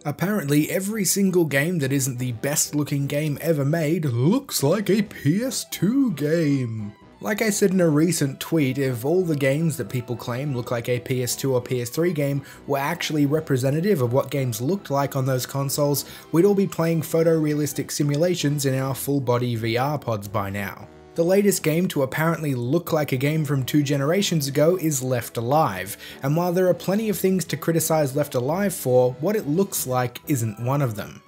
Apparently, every single game that isn't the best looking game ever made looks like a PS2 game. Like I said in a recent tweet, if all the games that people claim look like a PS2 or PS3 game were actually representative of what games looked like on those consoles, we'd all be playing photorealistic simulations in our full-body VR pods by now. The latest game to apparently look like a game from 2 generations ago is Left Alive, and while there are plenty of things to criticize Left Alive for, what it looks like isn't one of them.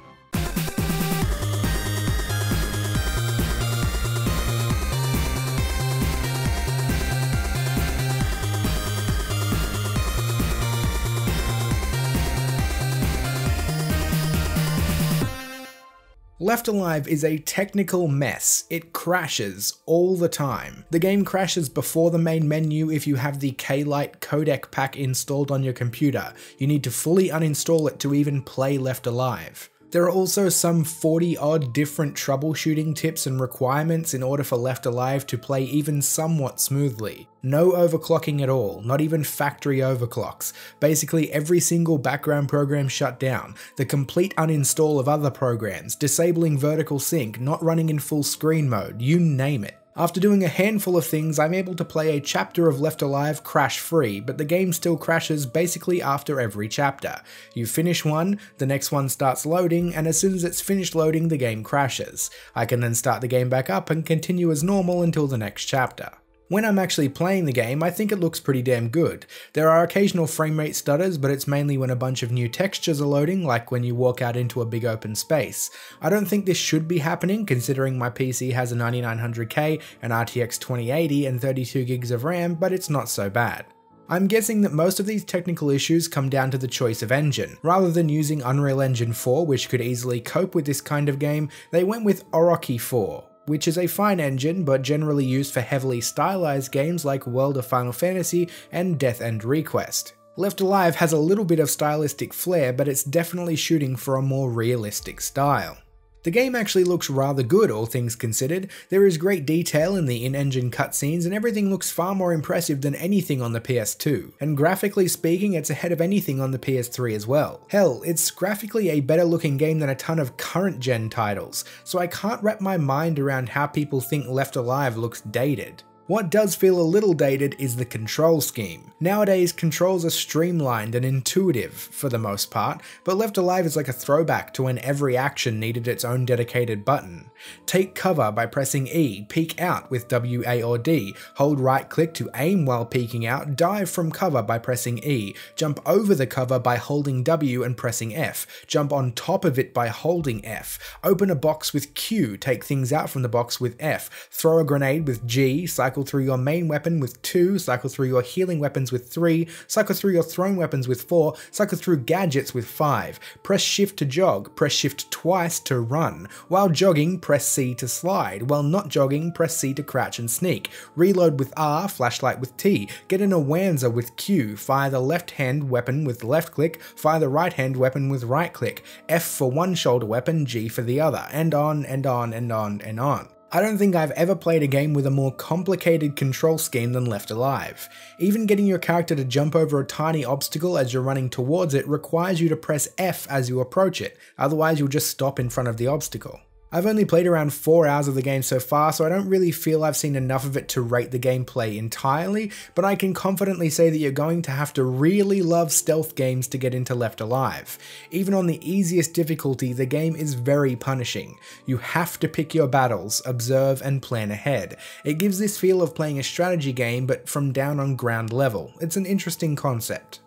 Left Alive is a technical mess. It crashes all the time. The game crashes before the main menu if you have the K-Lite codec pack installed on your computer. You need to fully uninstall it to even play Left Alive. There are also some 40 odd different troubleshooting tips and requirements in order for Left Alive to play even somewhat smoothly. No overclocking at all, not even factory overclocks. Basically every single background program shut down, the complete uninstall of other programs, disabling vertical sync, not running in full screen mode, you name it. After doing a handful of things, I'm able to play a chapter of Left Alive crash-free, but the game still crashes basically after every chapter. You finish one, the next one starts loading, and as soon as it's finished loading, the game crashes. I can then start the game back up and continue as normal until the next chapter. When I'm actually playing the game, I think it looks pretty damn good. There are occasional framerate stutters, but it's mainly when a bunch of new textures are loading, like when you walk out into a big open space. I don't think this should be happening, considering my PC has a 9900K, an RTX 2080 and 32 gigs of RAM, but it's not so bad. I'm guessing that most of these technical issues come down to the choice of engine. Rather than using Unreal Engine 4, which could easily cope with this kind of game, they went with Orochi 4. Which is a fine engine, but generally used for heavily stylized games like World of Final Fantasy and Death End Request. Left Alive has a little bit of stylistic flair, but it's definitely shooting for a more realistic style. The game actually looks rather good, all things considered. There is great detail in the in-engine cutscenes, and everything looks far more impressive than anything on the PS2. And graphically speaking, it's ahead of anything on the PS3 as well. Hell, it's graphically a better looking game than a ton of current gen titles, so I can't wrap my mind around how people think Left Alive looks dated. What does feel a little dated is the control scheme. Nowadays, controls are streamlined and intuitive for the most part, but Left Alive is like a throwback to when every action needed its own dedicated button. Take cover by pressing E, peek out with W, A or D, hold right click to aim while peeking out, dive from cover by pressing E, jump over the cover by holding W and pressing F, jump on top of it by holding F, open a box with Q, take things out from the box with F, throw a grenade with G, cycle through your main weapon with 2, cycle through your healing weapons with 3, cycle through your thrown weapons with 4, cycle through gadgets with 5, press shift to jog, press shift twice to run, while jogging press C to slide, while not jogging press C to crouch and sneak, reload with R, flashlight with T, get in a Wanza with Q, fire the left hand weapon with left click, fire the right hand weapon with right click, F for one shoulder weapon, G for the other, and on and on and on and on. I don't think I've ever played a game with a more complicated control scheme than Left Alive. Even getting your character to jump over a tiny obstacle as you're running towards it requires you to press F as you approach it, otherwise you'll just stop in front of the obstacle. I've only played around 4 hours of the game so far, so I don't really feel I've seen enough of it to rate the gameplay entirely, but I can confidently say that you're going to have to really love stealth games to get into Left Alive. Even on the easiest difficulty, the game is very punishing. You have to pick your battles, observe and plan ahead. It gives this feel of playing a strategy game, but from down on ground level. It's an interesting concept.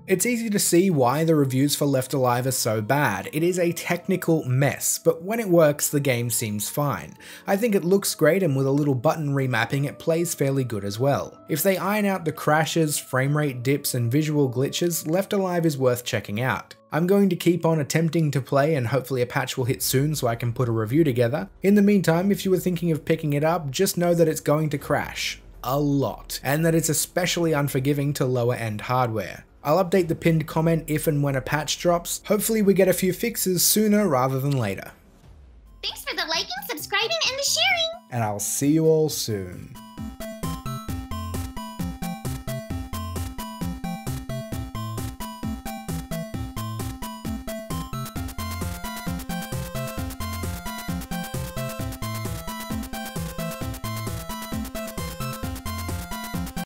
It's easy to see why the reviews for Left Alive are so bad. It is a technical mess, but when it works, the game seems fine. I think it looks great, and with a little button remapping, it plays fairly good as well. If they iron out the crashes, frame rate dips, and visual glitches, Left Alive is worth checking out. I'm going to keep on attempting to play, and hopefully a patch will hit soon so I can put a review together. In the meantime, if you were thinking of picking it up, just know that it's going to crash. A lot. And that it's especially unforgiving to lower end hardware. I'll update the pinned comment if and when a patch drops. Hopefully we get a few fixes sooner rather than later. Thanks for the liking, subscribing, and the sharing! And I'll see you all soon.